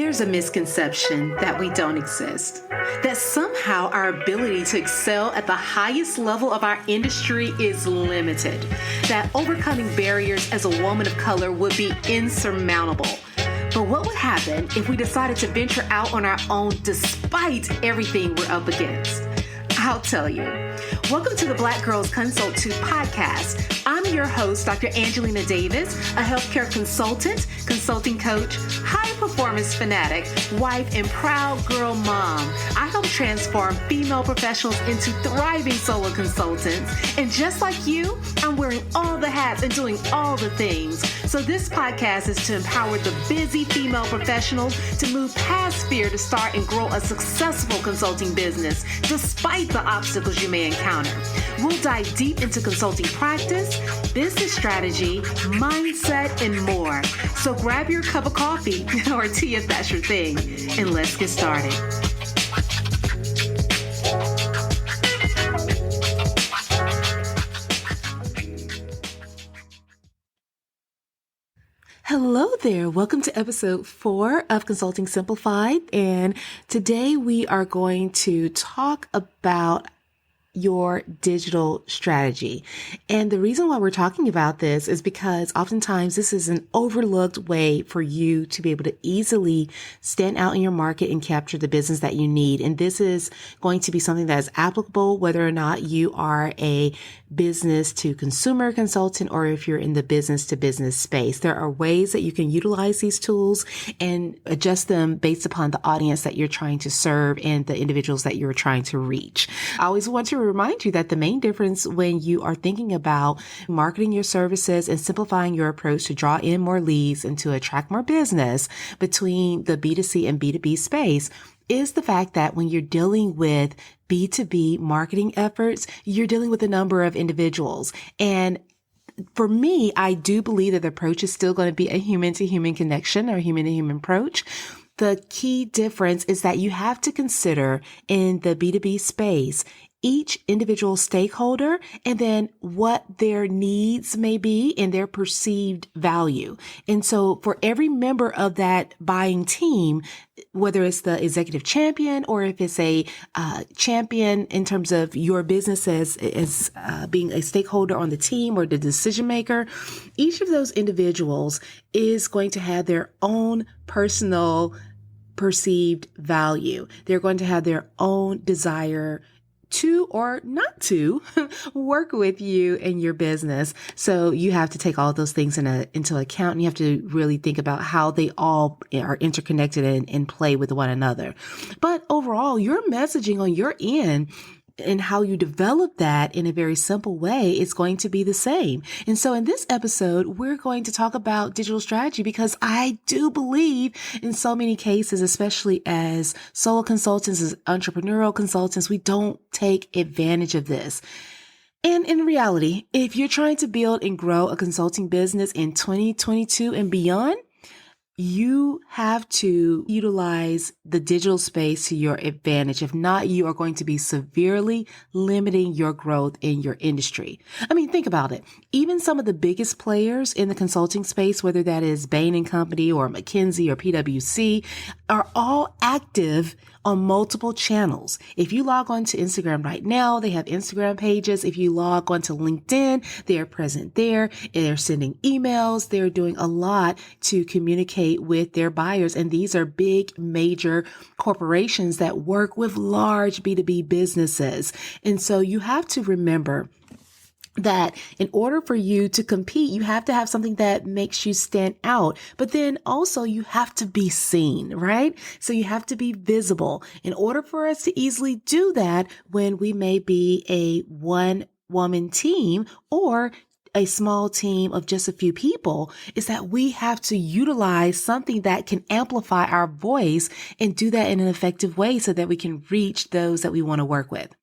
There's a misconception that we don't exist, that somehow our ability to excel at the highest level of our industry is limited, that overcoming barriers as a woman of color would be insurmountable. But what would happen if we decided to venture out on our own despite everything we're up against? I'll tell you. Welcome to the Black Girls Consulting podcast. I'm your host, Dr. Angelina Davis, a healthcare consultant, consulting coach, high performance fanatic, wife, and proud girl mom. I help transform female professionals into thriving solo consultants. And just like you, I'm wearing all the hats and doing all the things. So this podcast is to empower the busy female professionals to move past fear to start and grow a successful consulting business, despite the obstacles you may encounter. We'll dive deep into consulting practice, business strategy, mindset, and more. So grab your cup of coffee or tea if that's your thing, and let's get started. Hello there. Welcome to episode 4 of Consulting Simplified. And today we are going to talk about your digital strategy. And the reason why we're talking about this is because oftentimes this is an overlooked way for you to be able to easily stand out in your market and capture the business that you need. And this is going to be something that is applicable whether or not you are a business to consumer consultant or if you're in the business to business space. There are ways that you can utilize these tools and adjust them based upon the audience that you're trying to serve and the individuals that you're trying to reach. I always want to remind you that the main difference when you are thinking about marketing your services and simplifying your approach to draw in more leads and to attract more business between the B2C and B2B space is the fact that when you're dealing with B2B marketing efforts, you're dealing with a number of individuals. And for me, I do believe that the approach is still going to be a human to human connection or human to human approach. The key difference is that you have to consider in the B2B space each individual stakeholder and then what their needs may be and their perceived value. And so for every member of that buying team, whether it's the executive champion or if it's a champion in terms of your business as being a stakeholder on the team or the decision maker, each of those individuals is going to have their own personal perceived value. They're going to have their own desire to or not to work with you in your business. So you have to take all those things into account, and you have to really think about how they all are interconnected and play with one another. But overall, your messaging on your end and how you develop that in a very simple way is going to be the same. And so in this episode, we're going to talk about digital strategy because I do believe in so many cases, especially as solo consultants, as entrepreneurial consultants, we don't take advantage of this. And in reality, if you're trying to build and grow a consulting business in 2022 and beyond, you have to utilize the digital space to your advantage. If not, you are going to be severely limiting your growth in your industry. I mean, think about it. Even some of the biggest players in the consulting space, whether that is Bain & Company or McKinsey or PwC, are all active on multiple channels. If you log on to Instagram right now, they have Instagram pages. If you log on to LinkedIn, they are present there. They're sending emails. They're doing a lot to communicate with their buyers. And these are big, major corporations that work with large B2B businesses. And so you have to remember that in order for you to compete, you have to have something that makes you stand out, but then also you have to be seen, right? So you have to be visible. In order for us to easily do that when we may be a one-woman team or a small team of just a few people, is that we have to utilize something that can amplify our voice and do that in an effective way so that we can reach those that we want to work with.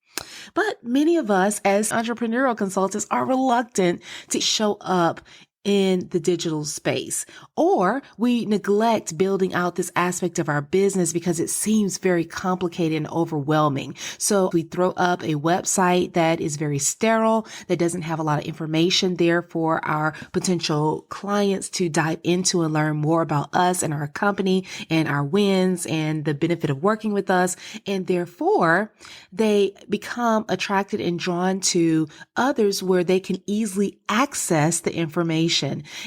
But many of us as entrepreneurial consultants are reluctant to show up in the digital space, or we neglect building out this aspect of our business because it seems very complicated and overwhelming. So we throw up a website that is very sterile, that doesn't have a lot of information there for our potential clients to dive into and learn more about us and our company and our wins and the benefit of working with us. And therefore, they become attracted and drawn to others where they can easily access the information.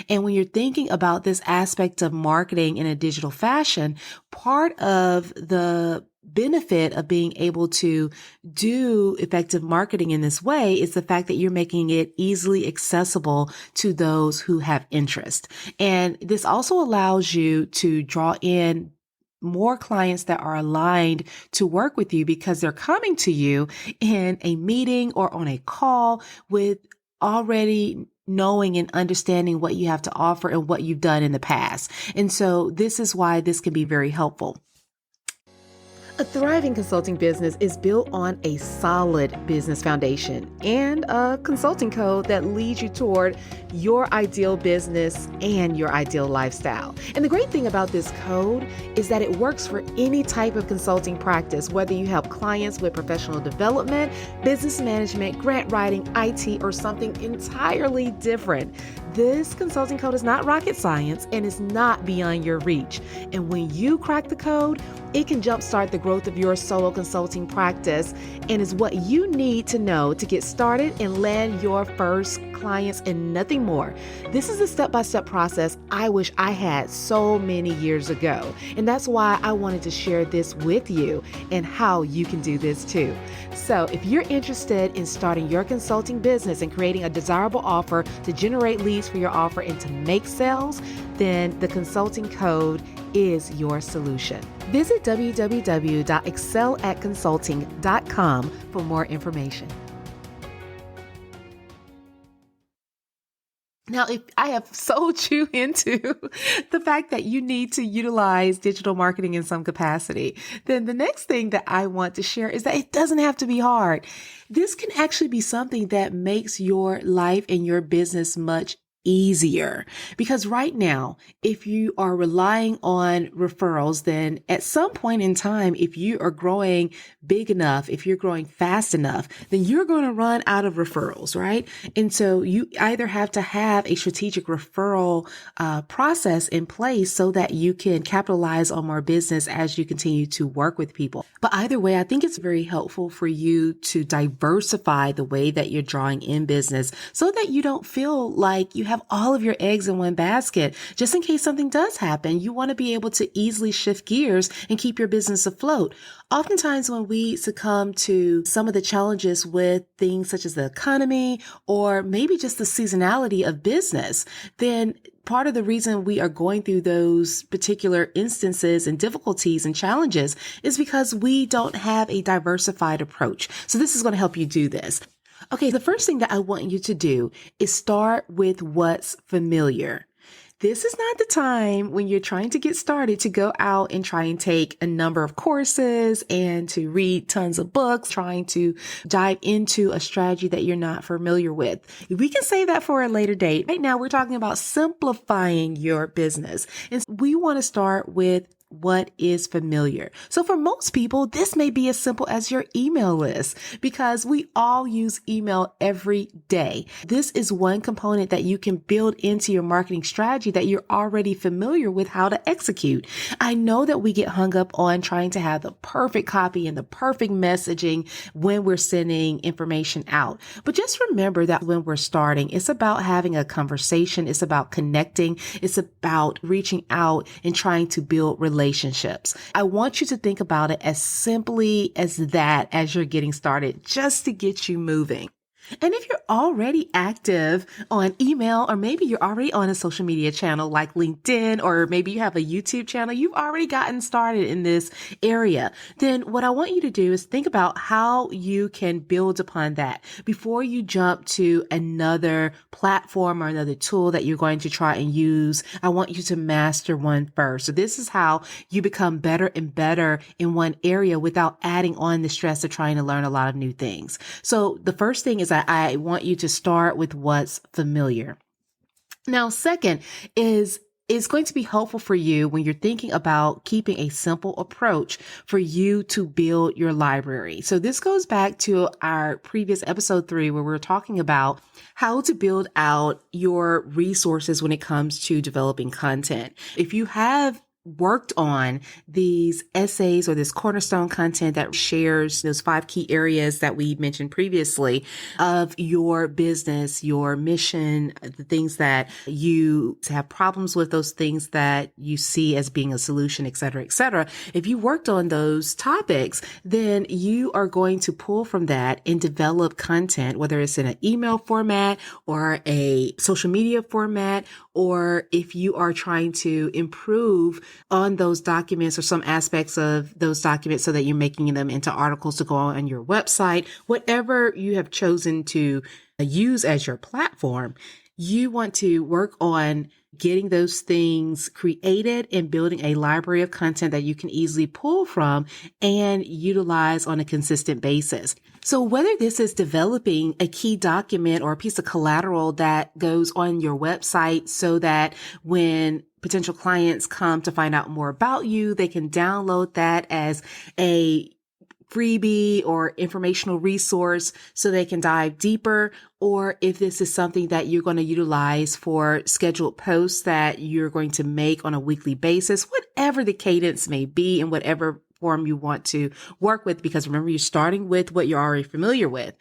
And when you're thinking about this aspect of marketing in a digital fashion, part of the benefit of being able to do effective marketing in this way is the fact that you're making it easily accessible to those who have interest. And this also allows you to draw in more clients that are aligned to work with you because they're coming to you in a meeting or on a call with already knowing and understanding what you have to offer and what you've done in the past. And so this is why this can be very helpful. A thriving consulting business is built on a solid business foundation and a consulting code that leads you toward your ideal business and your ideal lifestyle. And the great thing about this code is that it works for any type of consulting practice, whether you help clients with professional development, business management, grant writing, IT, or something entirely different. This consulting code is not rocket science and is not beyond your reach. And when you crack the code, it can jumpstart the growth of your solo consulting practice and is what you need to know to get started and land your first clients and nothing more. This is a step-by-step process I wish I had so many years ago. And that's why I wanted to share this with you and how you can do this too. So if you're interested in starting your consulting business and creating a desirable offer to generate leads for your offer and to make sales, then the consulting code is your solution. Visit www.excelatconsulting.com for more information. Now, if I have sold you into the fact that you need to utilize digital marketing in some capacity, then the next thing that I want to share is that it doesn't have to be hard. This can actually be something that makes your life and your business much easier. Because right now, if you are relying on referrals, then at some point in time, if you are growing big enough, if you're growing fast enough, then you're going to run out of referrals, right? And so you either have to have a strategic referral process in place so that you can capitalize on more business as you continue to work with people. But either way, I think it's very helpful for you to diversify the way that you're drawing in business so that you don't feel like you have all of your eggs in one basket. Just in case something does happen, you want to be able to easily shift gears and keep your business afloat. Oftentimes when we succumb to some of the challenges with things such as the economy or maybe just the seasonality of business, then part of the reason we are going through those particular instances and difficulties and challenges is because we don't have a diversified approach. So this is going to help you do this. Okay, the first thing that I want you to do is start with what's familiar. This is not the time when you're trying to get started to go out and try and take a number of courses and to read tons of books, trying to dive into a strategy that you're not familiar with. We can save that for a later date. Right now, we're talking about simplifying your business. And we want to start with what is familiar. So for most people, this may be as simple as your email list because we all use email every day. This is one component that you can build into your marketing strategy that you're already familiar with how to execute. I know that we get hung up on trying to have the perfect copy and the perfect messaging when we're sending information out. But just remember that when we're starting, it's about having a conversation. It's about connecting. It's about reaching out and trying to build relationships. I want you to think about it as simply as that as you're getting started, just to get you moving. And if you're already active on email, or maybe you're already on a social media channel like LinkedIn, or maybe you have a YouTube channel, you've already gotten started in this area, then what I want you to do is think about how you can build upon that before you jump to another platform or another tool that you're going to try and use. I want you to master one first. So this is how you become better and better in one area without adding on the stress of trying to learn a lot of new things. So the first thing is I want you to start with what's familiar. Now, second is it's going to be helpful for you when you're thinking about keeping a simple approach for you to build your library. So this goes back to our previous episode 3, where we were talking about how to build out your resources when it comes to developing content. If you have worked on these essays or this cornerstone content that shares those 5 key areas that we mentioned previously of your business, your mission, the things that you have problems with, those things that you see as being a solution, et cetera, et cetera. If you worked on those topics, then you are going to pull from that and develop content, whether it's in an email format or a social media format, or if you are trying to improve on those documents or some aspects of those documents so that you're making them into articles to go on your website, whatever you have chosen to use as your platform, you want to work on getting those things created and building a library of content that you can easily pull from and utilize on a consistent basis. So whether this is developing a key document or a piece of collateral that goes on your website so that when potential clients come to find out more about you, they can download that as a freebie or informational resource so they can dive deeper, or if this is something that you're going to utilize for scheduled posts that you're going to make on a weekly basis, whatever the cadence may be and whatever form you want to work with, because remember, you're starting with what you're already familiar with,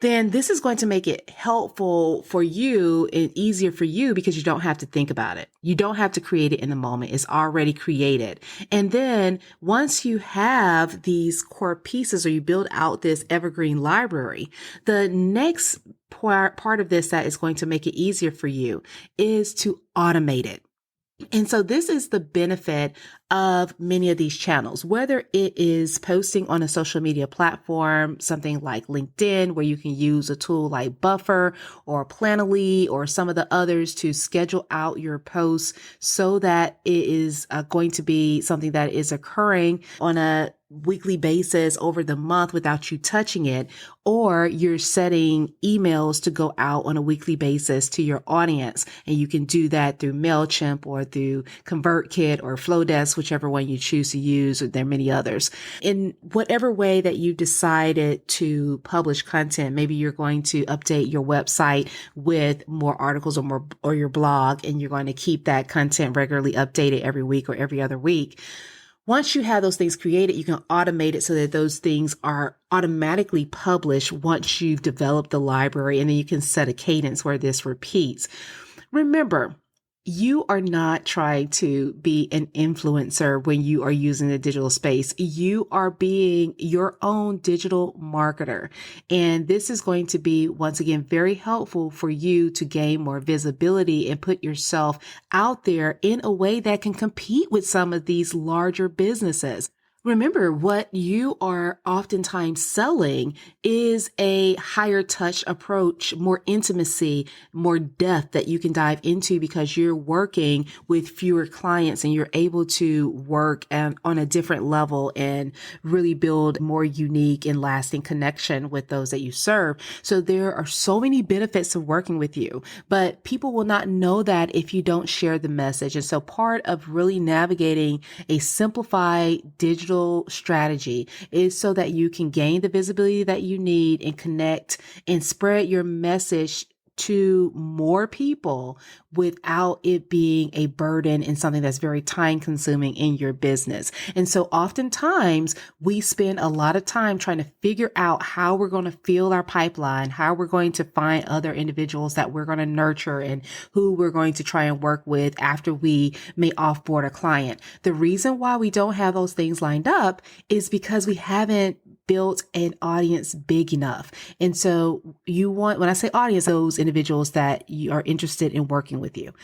then this is going to make it helpful for you and easier for you because you don't have to think about it. You don't have to create it in the moment. It's already created. And then once you have these core pieces or you build out this evergreen library, the next part of this that is going to make it easier for you is to automate it. And so this is the benefit of many of these channels, whether it is posting on a social media platform, something like LinkedIn, where you can use a tool like Buffer or Planoly or some of the others to schedule out your posts so that it is going to be something that is occurring on a weekly basis over the month without you touching it, or you're setting emails to go out on a weekly basis to your audience. And you can do that through MailChimp or through ConvertKit or Flowdesk, whichever one you choose to use, or there are many others. In whatever way that you decided to publish content, maybe you're going to update your website with more articles or your blog, and you're going to keep that content regularly updated every week or every other week. Once you have those things created, you can automate it so that those things are automatically published once you've developed the library, and then you can set a cadence where this repeats. Remember, you are not trying to be an influencer when you are using the digital space. You are being your own digital marketer. And this is going to be, once again, very helpful for you to gain more visibility and put yourself out there in a way that can compete with some of these larger businesses. Remember, what you are oftentimes selling is a higher touch approach, more intimacy, more depth that you can dive into because you're working with fewer clients and you're able to work on a different level and really build more unique and lasting connection with those that you serve. So there are so many benefits of working with you, but people will not know that if you don't share the message. And so part of really navigating a simplified digital strategy is so that you can gain the visibility that you need and connect and spread your message to more people without it being a burden and something that's very time consuming in your business. And so oftentimes we spend a lot of time trying to figure out how we're going to fill our pipeline, how we're going to find other individuals that we're going to nurture and who we're going to try and work with after we may offboard a client. The reason why we don't have those things lined up is because we haven't built an audience big enough. And so you want, when I say audience, those individuals that you are interested in working with you.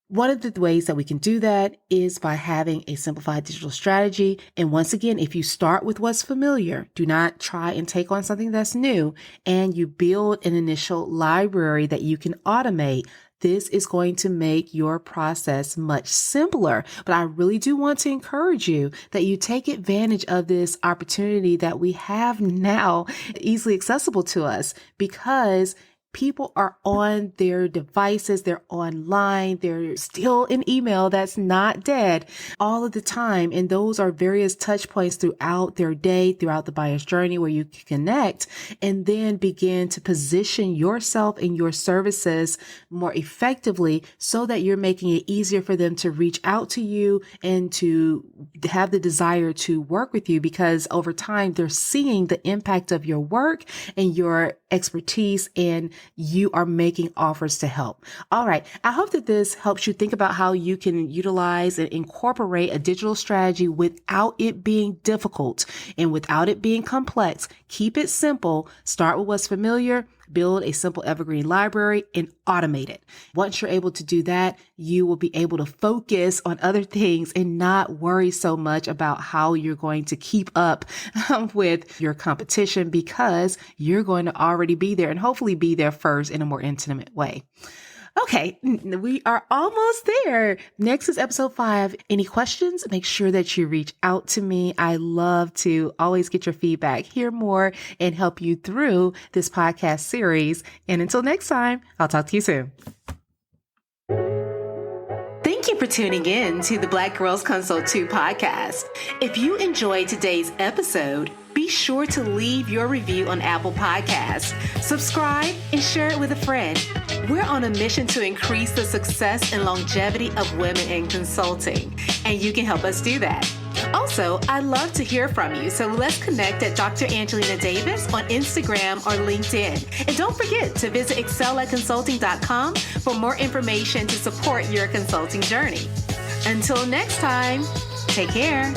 One of the ways that we can do that is by having a simplified digital strategy. And once again, if you start with what's familiar, do not try and take on something that's new, and you build an initial library that you can automate. This is going to make your process much simpler. But I really do want to encourage you that you take advantage of this opportunity that we have now easily accessible to us, because People are on their devices, they're online, they're still in email that's not dead all of the time. And those are various touch points throughout their day, throughout the buyer's journey where you can connect and then begin to position yourself and your services more effectively so that you're making it easier for them to reach out to you and to have the desire to work with you, because over time they're seeing the impact of your work and your expertise, and you are making offers to help. All right. I hope that this helps you think about how you can utilize and incorporate a digital strategy without it being difficult and without it being complex. Keep it simple. Start with what's familiar, build a simple evergreen library, and automate it. Once you're able to do that, you will be able to focus on other things and not worry so much about how you're going to keep up with your competition, because you're going to already be there and hopefully be there first in a more intimate way. Okay, we are almost there. Next is episode 5. Any questions? Make sure that you reach out to me. I love to always get your feedback, hear more, and help you through this podcast series. And until next time, I'll talk to you soon. Thank you for tuning in to the Black Girls Consult 2 podcast. If you enjoyed today's episode, be sure to leave your review on Apple Podcasts, subscribe, and share it with a friend. We're on a mission to increase the success and longevity of women in consulting, and you can help us do that. Also, I'd love to hear from you, so let's connect at Dr. Angelina Davis on Instagram or LinkedIn. And don't forget to visit excel@consulting.com for more information to support your consulting journey. Until next time, take care.